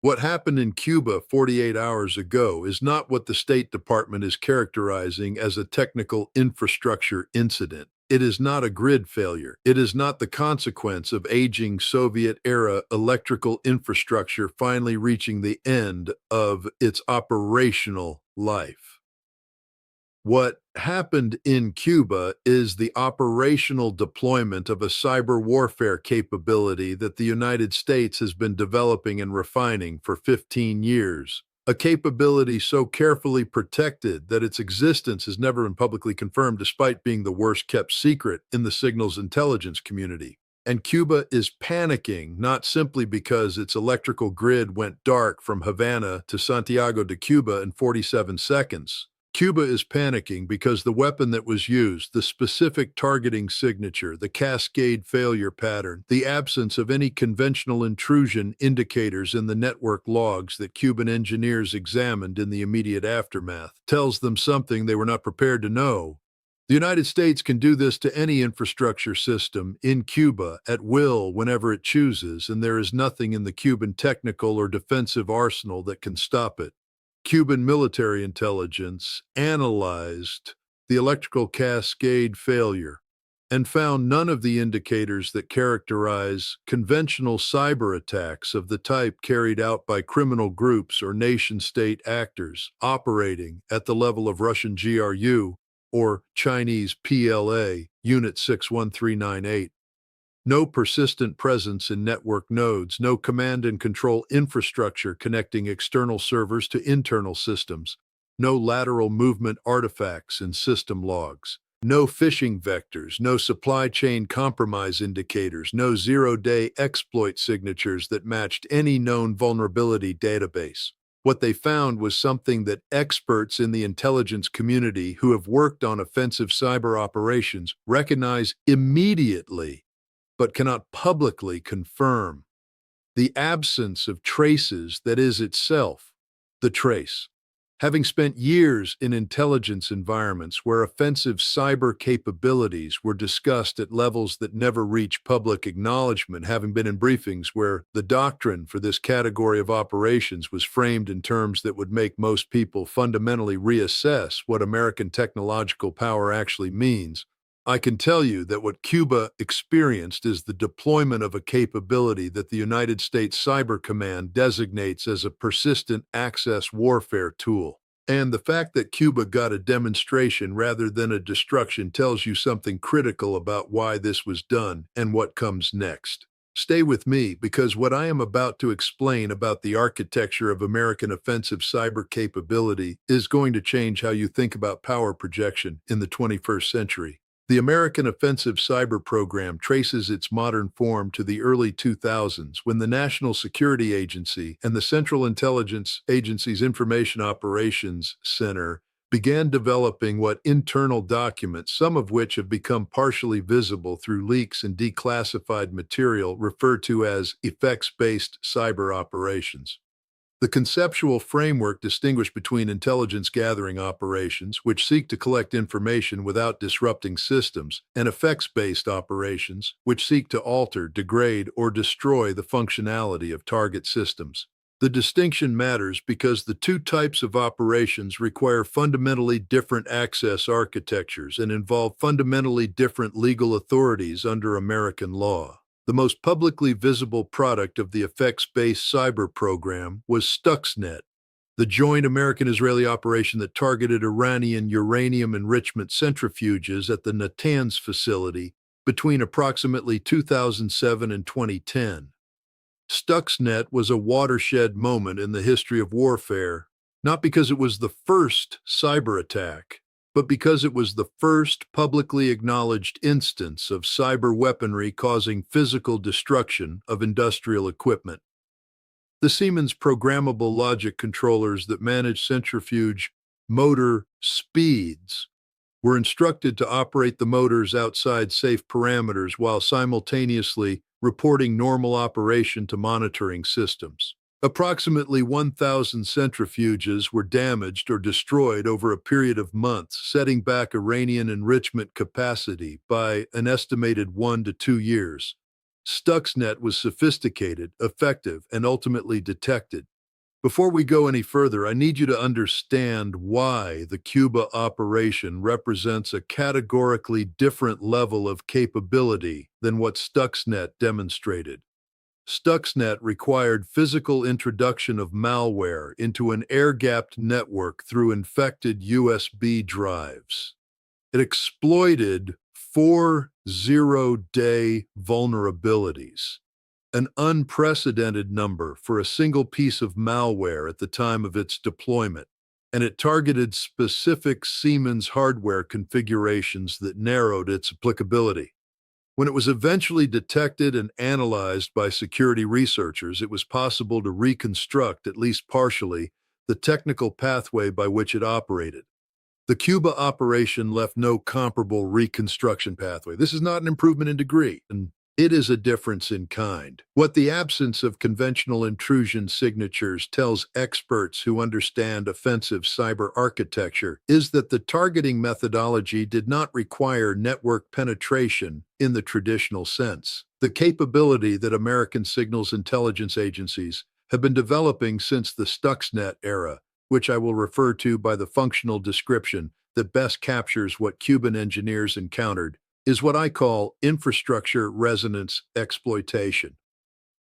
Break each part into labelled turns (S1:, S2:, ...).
S1: What happened in Cuba 48 hours ago is not what the State Department is characterizing as a technical infrastructure incident. It is not a grid failure. It is not the consequence of aging Soviet-era electrical infrastructure finally reaching the end of its operational life. What happened in Cuba is the operational deployment of a cyber warfare capability that the United States has been developing and refining for 15 years. A capability so carefully protected that its existence has never been publicly confirmed despite being the worst kept secret in the signals intelligence community. And Cuba is panicking, not simply because its electrical grid went dark from Havana to Santiago de Cuba in 47 seconds. Cuba is panicking because the weapon that was used, the specific targeting signature, the cascade failure pattern, the absence of any conventional intrusion indicators in the network logs that Cuban engineers examined in the immediate aftermath, tells them something they were not prepared to know. The United States can do this to any infrastructure system in Cuba at will whenever it chooses, and there is nothing in the Cuban technical or defensive arsenal that can stop it. Cuban military intelligence analyzed the electrical cascade failure and found none of the indicators that characterize conventional cyber attacks of the type carried out by criminal groups or nation-state actors operating at the level of Russian GRU or Chinese PLA Unit 61398. No persistent presence in network nodes, no command and control infrastructure connecting external servers to internal systems, no lateral movement artifacts in system logs, no phishing vectors, no supply chain compromise indicators, no zero-day exploit signatures that matched any known vulnerability database. What they found was something that experts in the intelligence community who have worked on offensive cyber operations recognize immediately but cannot publicly confirm: the absence of traces that is itself the trace. Having spent years in intelligence environments where offensive cyber capabilities were discussed at levels that never reach public acknowledgement, having been in briefings where the doctrine for this category of operations was framed in terms that would make most people fundamentally reassess what American technological power actually means, I can tell you that what Cuba experienced is the deployment of a capability that the United States Cyber Command designates as a persistent access warfare tool. And the fact that Cuba got a demonstration rather than a destruction tells you something critical about why this was done and what comes next. Stay with me, because what I am about to explain about the architecture of American offensive cyber capability is going to change how you think about power projection in the 21st century. The American Offensive Cyber Program traces its modern form to the early 2000s, when the National Security Agency and the Central Intelligence Agency's Information Operations Center began developing what internal documents, some of which have become partially visible through leaks and declassified material, referred to as effects-based cyber operations. The conceptual framework distinguished between intelligence gathering operations, which seek to collect information without disrupting systems, and effects-based operations, which seek to alter, degrade, or destroy the functionality of target systems. The distinction matters because the two types of operations require fundamentally different access architectures and involve fundamentally different legal authorities under American law. The most publicly visible product of the effects-based cyber program was Stuxnet, the joint American-Israeli operation that targeted Iranian uranium enrichment centrifuges at the Natanz facility between approximately 2007 and 2010. Stuxnet was a watershed moment in the history of warfare, not because it was the first cyber attack, but because it was the first publicly acknowledged instance of cyber weaponry causing physical destruction of industrial equipment. The Siemens programmable logic controllers that manage centrifuge motor speeds were instructed to operate the motors outside safe parameters while simultaneously reporting normal operation to monitoring systems. Approximately 1,000 centrifuges were damaged or destroyed over a period of months, setting back Iranian enrichment capacity by an estimated 1 to 2 years. Stuxnet was sophisticated, effective, and ultimately detected. Before we go any further, I need you to understand why the Cuba operation represents a categorically different level of capability than what Stuxnet demonstrated. Stuxnet required physical introduction of malware into an air-gapped network through infected USB drives. It exploited 4 zero-day vulnerabilities, an unprecedented number for a single piece of malware at the time of its deployment, and it targeted specific Siemens hardware configurations that narrowed its applicability. When it was eventually detected and analyzed by security researchers, it was possible to reconstruct, at least partially, the technical pathway by which it operated. The Cuba operation left no comparable reconstruction pathway. This is not an improvement in degree, and it is a difference in kind. What the absence of conventional intrusion signatures tells experts who understand offensive cyber architecture is that the targeting methodology did not require network penetration in the traditional sense. The capability that American signals intelligence agencies have been developing since the Stuxnet era, which I will refer to by the functional description that best captures what Cuban engineers encountered, is what I call infrastructure resonance exploitation.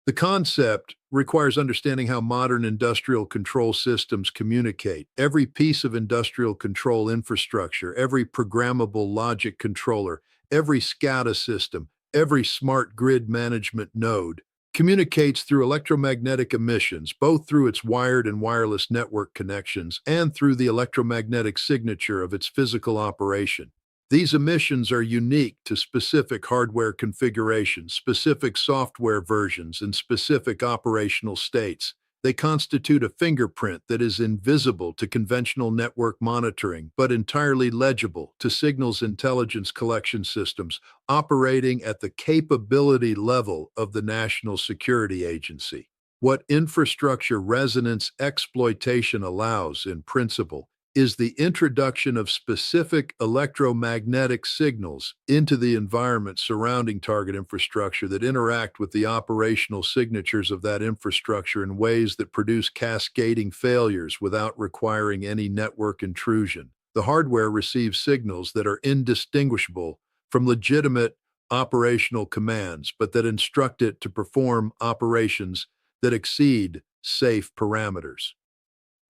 S1: The concept requires understanding how modern industrial control systems communicate. Every piece of industrial control infrastructure, every programmable logic controller, every SCADA system, every smart grid management node communicates through electromagnetic emissions, both through its wired and wireless network connections and through the electromagnetic signature of its physical operation. These emissions are unique to specific hardware configurations, specific software versions, and specific operational states. They constitute a fingerprint that is invisible to conventional network monitoring, but entirely legible to signals intelligence collection systems operating at the capability level of the National Security Agency. What infrastructure resonance exploitation allows, in principle, is the introduction of specific electromagnetic signals into the environment surrounding target infrastructure that interact with the operational signatures of that infrastructure in ways that produce cascading failures without requiring any network intrusion. The hardware receives signals that are indistinguishable from legitimate operational commands, but that instruct it to perform operations that exceed safe parameters.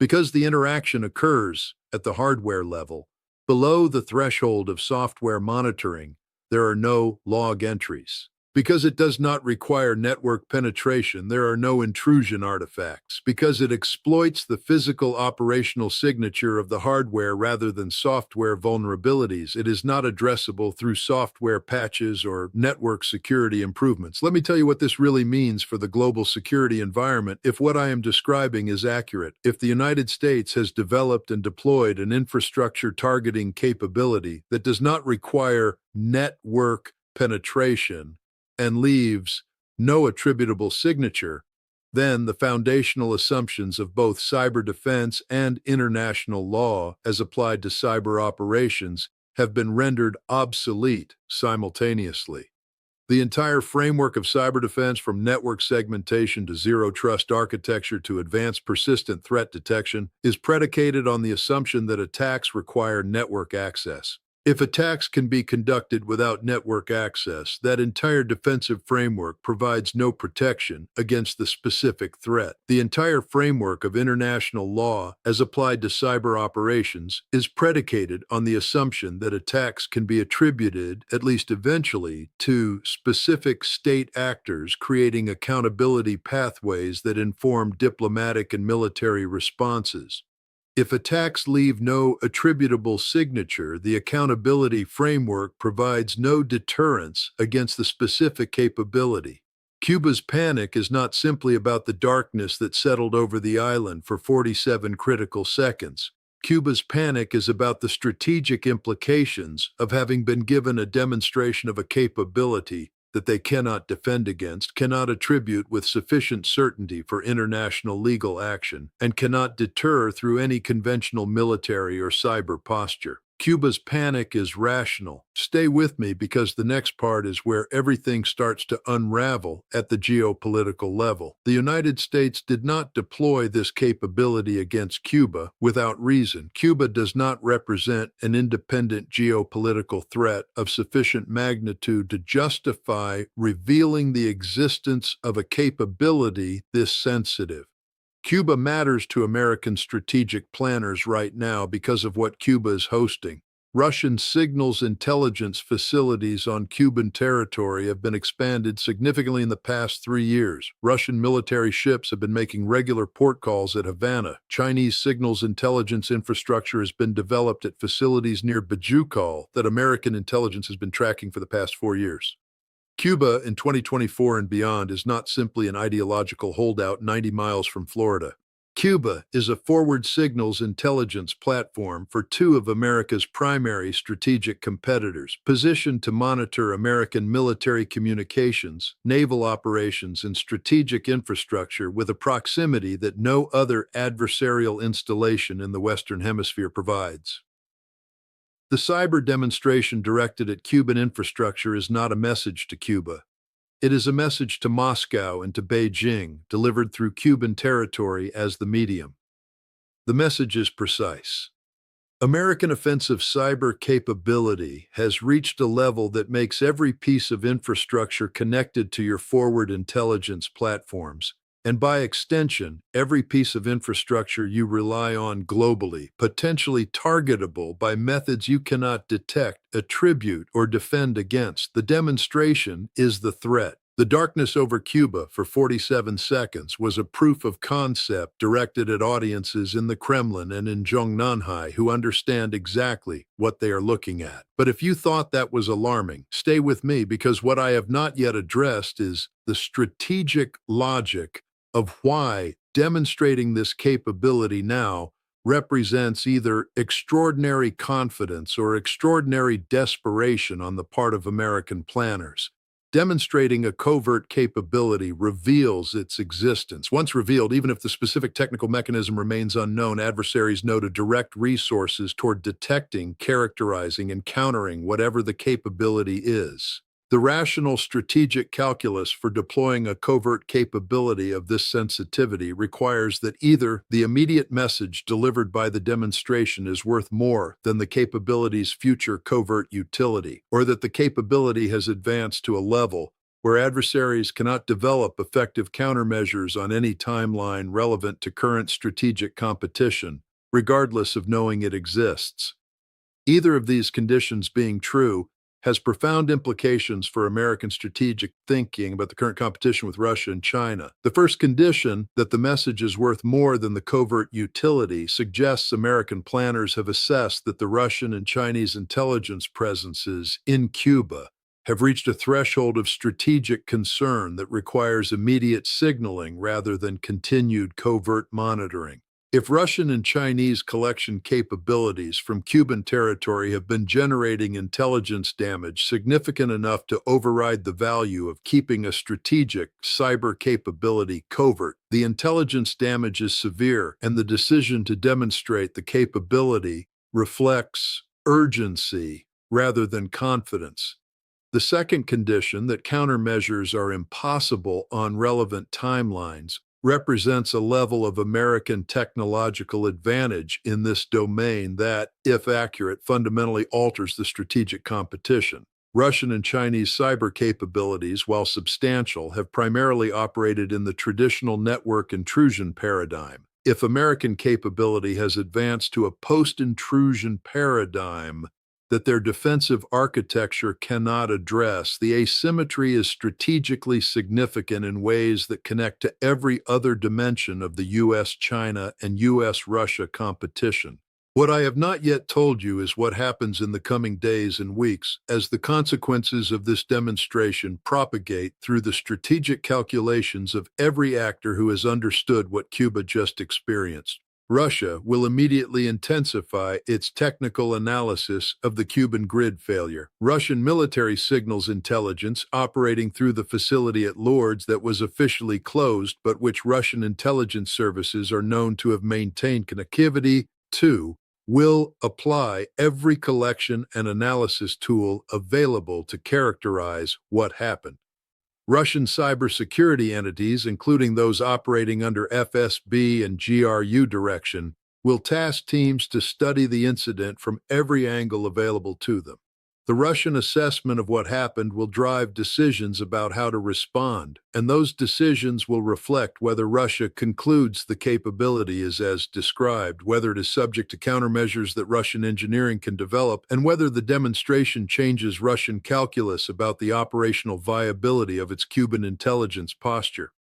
S1: Because the interaction occurs at the hardware level, below the threshold of software monitoring, there are no log entries. Because it does not require network penetration, there are no intrusion artifacts. Because it exploits the physical operational signature of the hardware rather than software vulnerabilities, it is not addressable through software patches or network security improvements. Let me tell you what this really means for the global security environment if what I am describing is accurate. If the United States has developed and deployed an infrastructure targeting capability that does not require network penetration, and leaves no attributable signature, then the foundational assumptions of both cyber defense and international law as applied to cyber operations have been rendered obsolete simultaneously. The entire framework of cyber defense, from network segmentation to zero-trust architecture to advanced persistent threat detection, is predicated on the assumption that attacks require network access. If attacks can be conducted without network access, that entire defensive framework provides no protection against the specific threat. The entire framework of international law, as applied to cyber operations, is predicated on the assumption that attacks can be attributed, at least eventually, to specific state actors, creating accountability pathways that inform diplomatic and military responses. If attacks leave no attributable signature, the accountability framework provides no deterrence against the specific capability. Cuba's panic is not simply about the darkness that settled over the island for 47 critical seconds. Cuba's panic is about the strategic implications of having been given a demonstration of a capability that they cannot defend against, cannot attribute with sufficient certainty for international legal action, and cannot deter through any conventional military or cyber posture. Cuba's panic is rational. Stay with me because the next part is where everything starts to unravel at the geopolitical level. The United States did not deploy this capability against Cuba without reason. Cuba does not represent an independent geopolitical threat of sufficient magnitude to justify revealing the existence of a capability this sensitive. Cuba matters to American strategic planners right now because of what Cuba is hosting. Russian signals intelligence facilities on Cuban territory have been expanded significantly in the past 3 years. Russian military ships have been making regular port calls at Havana. Chinese signals intelligence infrastructure has been developed at facilities near Bajukal that American intelligence has been tracking for the past 4 years. Cuba in 2024 and beyond is not simply an ideological holdout 90 miles from Florida. Cuba is a forward signals intelligence platform for two of America's primary strategic competitors, positioned to monitor American military communications, naval operations, and strategic infrastructure with a proximity that no other adversarial installation in the Western Hemisphere provides. The cyber demonstration directed at Cuban infrastructure is not a message to Cuba. It is a message to Moscow and to Beijing, delivered through Cuban territory as the medium. The message is precise. American offensive cyber capability has reached a level that makes every piece of infrastructure connected to your forward intelligence platforms, and by extension, every piece of infrastructure you rely on globally, potentially targetable by methods you cannot detect, attribute, or defend against. The demonstration is the threat. The darkness over Cuba for 47 seconds was a proof of concept directed at audiences in the Kremlin and in Zhongnanhai who understand exactly what they are looking at. But if you thought that was alarming, stay with me because what I have not yet addressed is the strategic logic of why demonstrating this capability now represents either extraordinary confidence or extraordinary desperation on the part of American planners. Demonstrating a covert capability reveals its existence. Once revealed, even if the specific technical mechanism remains unknown, adversaries know to direct resources toward detecting, characterizing, and countering whatever the capability is. The rational strategic calculus for deploying a covert capability of this sensitivity requires that either the immediate message delivered by the demonstration is worth more than the capability's future covert utility, or that the capability has advanced to a level where adversaries cannot develop effective countermeasures on any timeline relevant to current strategic competition, regardless of knowing it exists. Either of these conditions being true has profound implications for American strategic thinking about the current competition with Russia and China. The first condition, that the message is worth more than the covert utility, suggests American planners have assessed that the Russian and Chinese intelligence presences in Cuba have reached a threshold of strategic concern that requires immediate signaling rather than continued covert monitoring. If Russian and Chinese collection capabilities from Cuban territory have been generating intelligence damage significant enough to override the value of keeping a strategic cyber capability covert, the intelligence damage is severe, and the decision to demonstrate the capability reflects urgency rather than confidence. The second condition, that countermeasures are impossible on relevant timelines, represents a level of American technological advantage in this domain that, if accurate, fundamentally alters the strategic competition. Russian and Chinese cyber capabilities, while substantial, have primarily operated in the traditional network intrusion paradigm. If American capability has advanced to a post-intrusion paradigm that their defensive architecture cannot address, the asymmetry is strategically significant in ways that connect to every other dimension of the US-China and US-Russia competition. What I have not yet told you is what happens in the coming days and weeks as the consequences of this demonstration propagate through the strategic calculations of every actor who has understood what Cuba just experienced. Russia will immediately intensify its technical analysis of the Cuban grid failure. Russian military signals intelligence operating through the facility at Lourdes that was officially closed but which Russian intelligence services are known to have maintained connectivity to, will apply every collection and analysis tool available to characterize what happened. Russian cybersecurity entities, including those operating under FSB and GRU direction, will task teams to study the incident from every angle available to them. The Russian assessment of what happened will drive decisions about how to respond, and those decisions will reflect whether Russia concludes the capability is as described, whether it is subject to countermeasures that Russian engineering can develop, and whether the demonstration changes Russian calculus about the operational viability of its Cuban intelligence posture.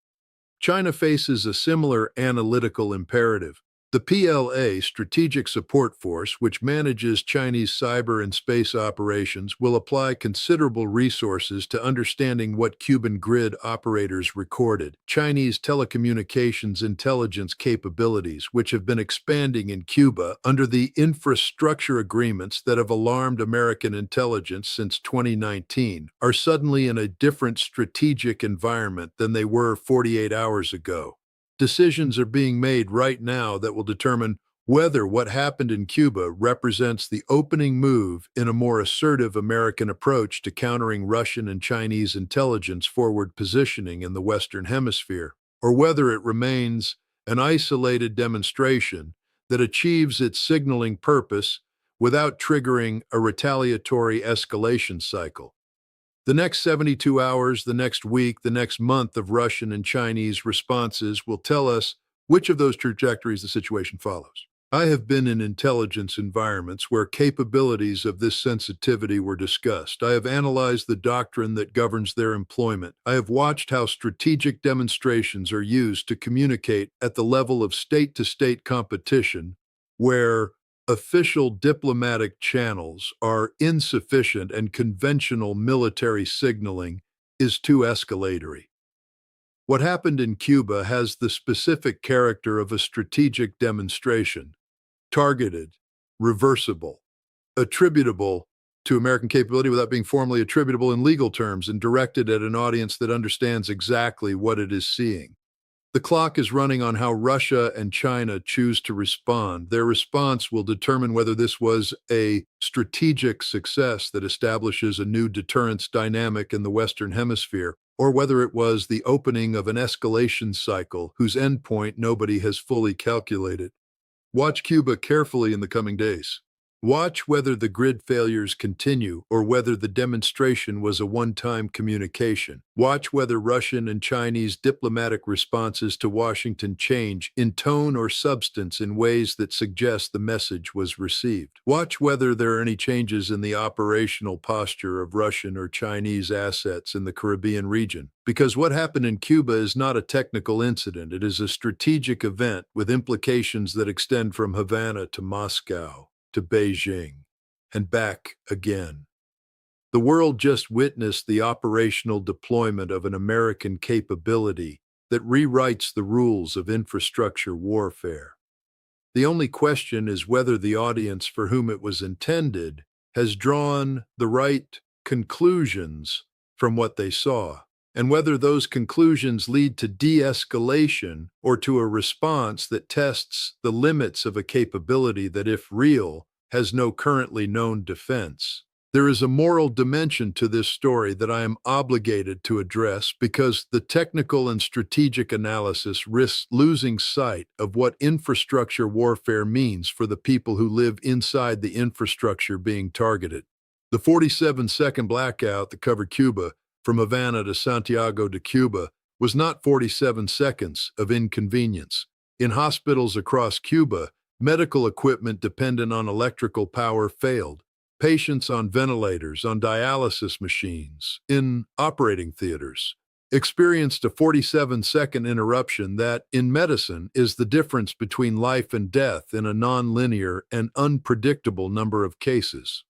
S1: China faces a similar analytical imperative. The PLA, Strategic Support Force, which manages Chinese cyber and space operations, will apply considerable resources to understanding what Cuban grid operators recorded. Chinese telecommunications intelligence capabilities, which have been expanding in Cuba under the infrastructure agreements that have alarmed American intelligence since 2019, are suddenly in a different strategic environment than they were 48 hours ago. Decisions are being made right now that will determine whether what happened in Cuba represents the opening move in a more assertive American approach to countering Russian and Chinese intelligence forward positioning in the Western Hemisphere, or whether it remains an isolated demonstration that achieves its signaling purpose without triggering a retaliatory escalation cycle. The next 72 hours, the next week, the next month of Russian and Chinese responses will tell us which of those trajectories the situation follows. I have been in intelligence environments where capabilities of this sensitivity were discussed. I have analyzed the doctrine that governs their employment. I have watched how strategic demonstrations are used to communicate at the level of state-to-state competition, where official diplomatic channels are insufficient and conventional military signaling is too escalatory. What happened in Cuba has the specific character of a strategic demonstration, targeted, reversible, attributable to American capability without being formally attributable in legal terms, and directed at an audience that understands exactly what it is seeing. The clock is running on how Russia and China choose to respond. Their response will determine whether this was a strategic success that establishes a new deterrence dynamic in the Western Hemisphere, or whether it was the opening of an escalation cycle whose endpoint nobody has fully calculated. Watch Cuba carefully in the coming days. Watch whether the grid failures continue or whether the demonstration was a one-time communication. Watch whether Russian and Chinese diplomatic responses to Washington change in tone or substance in ways that suggest the message was received. Watch whether there are any changes in the operational posture of Russian or Chinese assets in the Caribbean region. Because what happened in Cuba is not a technical incident, it is a strategic event with implications that extend from Havana to Moscow, to Beijing, and back again. The world just witnessed the operational deployment of an American capability that rewrites the rules of infrastructure warfare. The only question is whether the audience for whom it was intended has drawn the right conclusions from what they saw, and whether those conclusions lead to de-escalation or to a response that tests the limits of a capability that, if real, has no currently known defense. There is a moral dimension to this story that I am obligated to address because the technical and strategic analysis risks losing sight of what infrastructure warfare means for the people who live inside the infrastructure being targeted. The 47-second blackout that covered Cuba from Havana to Santiago de Cuba was not 47 seconds of inconvenience. In hospitals across Cuba, medical equipment dependent on electrical power failed. Patients on ventilators, on dialysis machines, in operating theaters, experienced a 47-second interruption that, in medicine, is the difference between life and death in a nonlinear and unpredictable number of cases.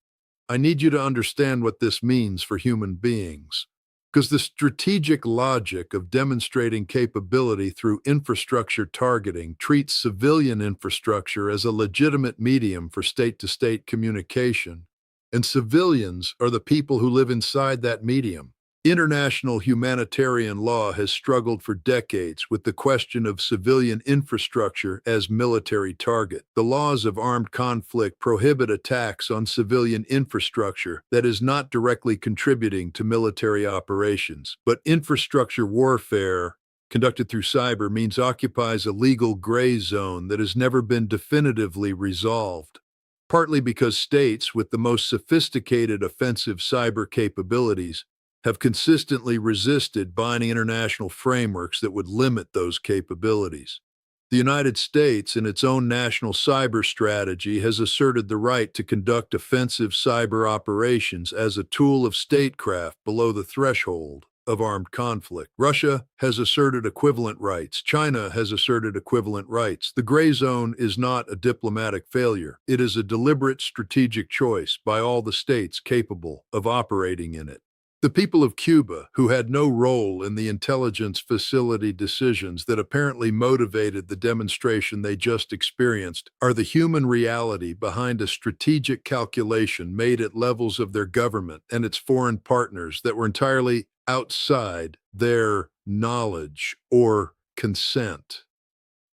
S1: I need you to understand what this means for human beings, because the strategic logic of demonstrating capability through infrastructure targeting treats civilian infrastructure as a legitimate medium for state-to-state communication, and civilians are the people who live inside that medium. International humanitarian law has struggled for decades with the question of civilian infrastructure as military target. The laws of armed conflict prohibit attacks on civilian infrastructure that is not directly contributing to military operations. But infrastructure warfare conducted through cyber means occupies a legal gray zone that has never been definitively resolved, partly because states with the most sophisticated offensive cyber capabilities have consistently resisted binding international frameworks that would limit those capabilities. The United States, in its own national cyber strategy, has asserted the right to conduct offensive cyber operations as a tool of statecraft below the threshold of armed conflict. Russia has asserted equivalent rights. China has asserted equivalent rights. The gray zone is not a diplomatic failure. It is a deliberate strategic choice by all the states capable of operating in it. The people of Cuba, who had no role in the intelligence facility decisions that apparently motivated the demonstration they just experienced, are the human reality behind a strategic calculation made at levels of their government and its foreign partners that were entirely outside their knowledge or consent.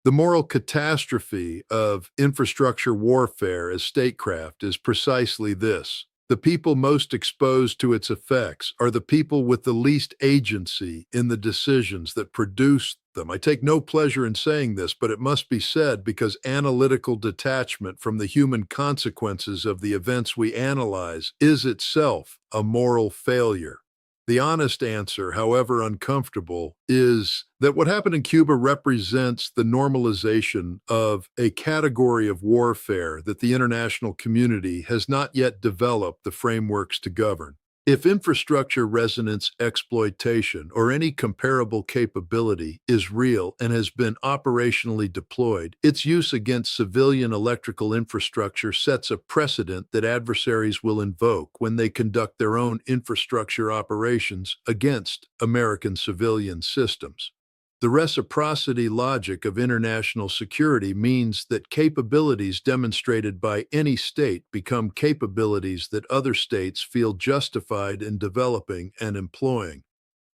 S1: The moral catastrophe of infrastructure warfare as statecraft is precisely this. The people most exposed to its effects are the people with the least agency in the decisions that produce them. I take no pleasure in saying this, but it must be said because analytical detachment from the human consequences of the events we analyze is itself a moral failure. The honest answer, however uncomfortable, is that what happened in Cuba represents the normalization of a category of warfare that the international community has not yet developed the frameworks to govern. If infrastructure resonance exploitation or any comparable capability is real and has been operationally deployed, its use against civilian electrical infrastructure sets a precedent that adversaries will invoke when they conduct their own infrastructure operations against American civilian systems. The reciprocity logic of international security means that capabilities demonstrated by any state become capabilities that other states feel justified in developing and employing.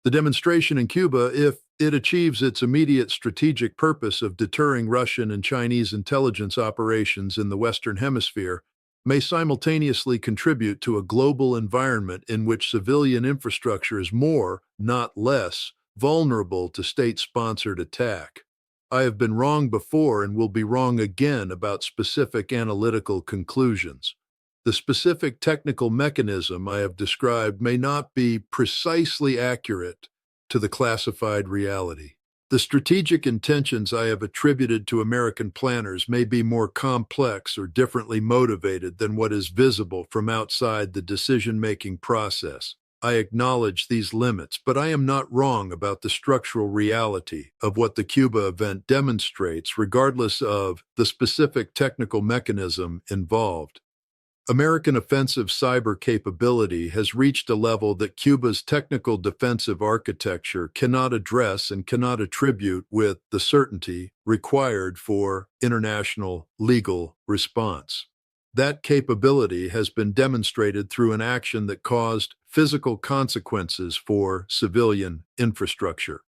S1: The demonstration in Cuba, if it achieves its immediate strategic purpose of deterring Russian and Chinese intelligence operations in the Western Hemisphere, may simultaneously contribute to a global environment in which civilian infrastructure is more, not less, vulnerable to state-sponsored attack. I have been wrong before and will be wrong again about specific analytical conclusions. The specific technical mechanism I have described may not be precisely accurate to the classified reality. The strategic intentions I have attributed to American planners may be more complex or differently motivated than what is visible from outside the decision-making process. I acknowledge these limits, but I am not wrong about the structural reality of what the Cuba event demonstrates, regardless of the specific technical mechanism involved. American offensive cyber capability has reached a level that Cuba's technical defensive architecture cannot address and cannot attribute with the certainty required for international legal response. That capability has been demonstrated through an action that caused physical consequences for civilian infrastructure.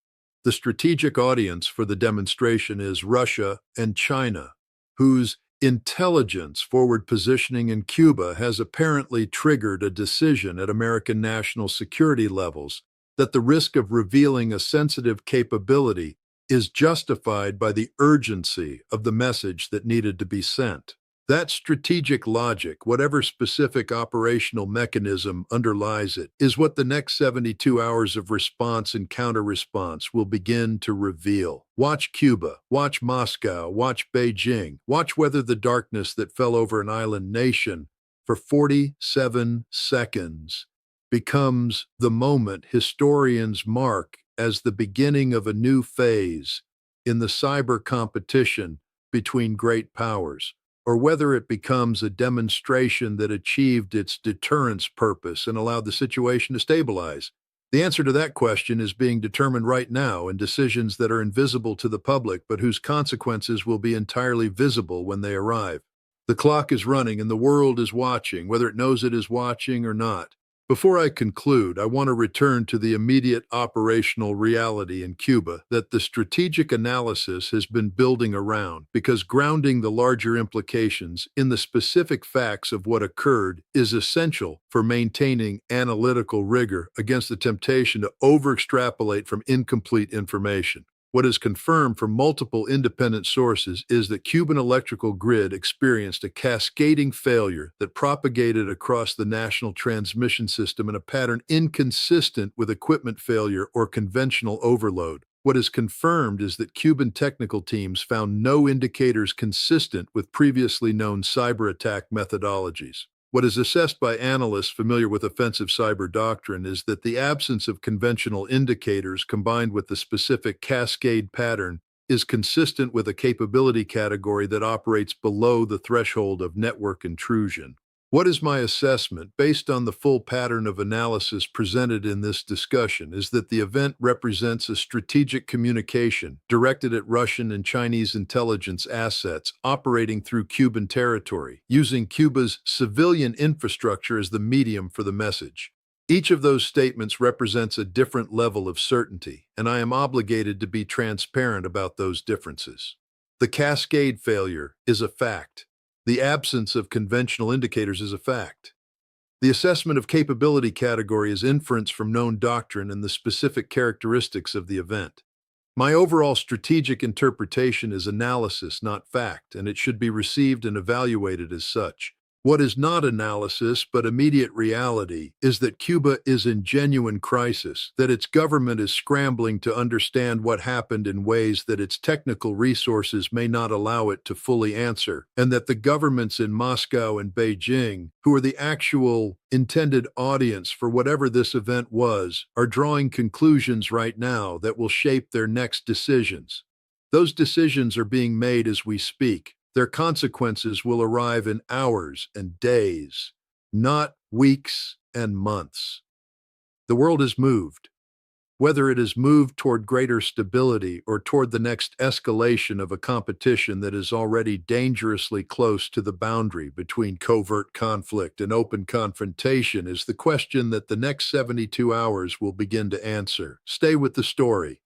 S1: The strategic audience for the demonstration is Russia and China, whose intelligence forward positioning in Cuba has apparently triggered a decision at American national security levels that the risk of revealing a sensitive capability is justified by the urgency of the message that needed to be sent. That strategic logic, whatever specific operational mechanism underlies it, is what the next 72 hours of response and counter-response will begin to reveal. Watch Cuba, watch Moscow, watch Beijing, watch weather the darkness that fell over an island nation for 47 seconds becomes the moment historians mark as the beginning of a new phase in the cyber competition between great powers, or whether it becomes a demonstration that achieved its deterrence purpose and allowed the situation to stabilize. The answer to that question is being determined right now in decisions that are invisible to the public but whose consequences will be entirely visible when they arrive. The clock is running and the world is watching, whether it knows it is watching or not. Before I conclude, I want to return to the immediate operational reality in Cuba that the strategic analysis has been building around, because grounding the larger implications in the specific facts of what occurred is essential for maintaining analytical rigor against the temptation to over-extrapolate from incomplete information. What is confirmed from multiple independent sources is that Cuban electrical grid experienced a cascading failure that propagated across the national transmission system in a pattern inconsistent with equipment failure or conventional overload. What is confirmed is that Cuban technical teams found no indicators consistent with previously known cyber attack methodologies. What is assessed by analysts familiar with offensive cyber doctrine is that the absence of conventional indicators combined with the specific cascade pattern is consistent with a capability category that operates below the threshold of network intrusion. What is my assessment, based on the full pattern of analysis presented in this discussion, is that the event represents a strategic communication directed at Russian and Chinese intelligence assets operating through Cuban territory, using Cuba's civilian infrastructure as the medium for the message. Each of those statements represents a different level of certainty, and I am obligated to be transparent about those differences. The cascade failure is a fact. The absence of conventional indicators is a fact. The assessment of capability category is inference from known doctrine and the specific characteristics of the event. My overall strategic interpretation is analysis, not fact, and it should be received and evaluated as such. What is not analysis but immediate reality is that Cuba is in genuine crisis, that its government is scrambling to understand what happened in ways that its technical resources may not allow it to fully answer, and that the governments in Moscow and Beijing, who are the actual intended audience for whatever this event was, are drawing conclusions right now that will shape their next decisions. Those decisions are being made as we speak. Their consequences will arrive in hours and days, not weeks and months. The world has moved. Whether it has moved toward greater stability or toward the next escalation of a competition that is already dangerously close to the boundary between covert conflict and open confrontation is the question that the next 72 hours will begin to answer. Stay with the story.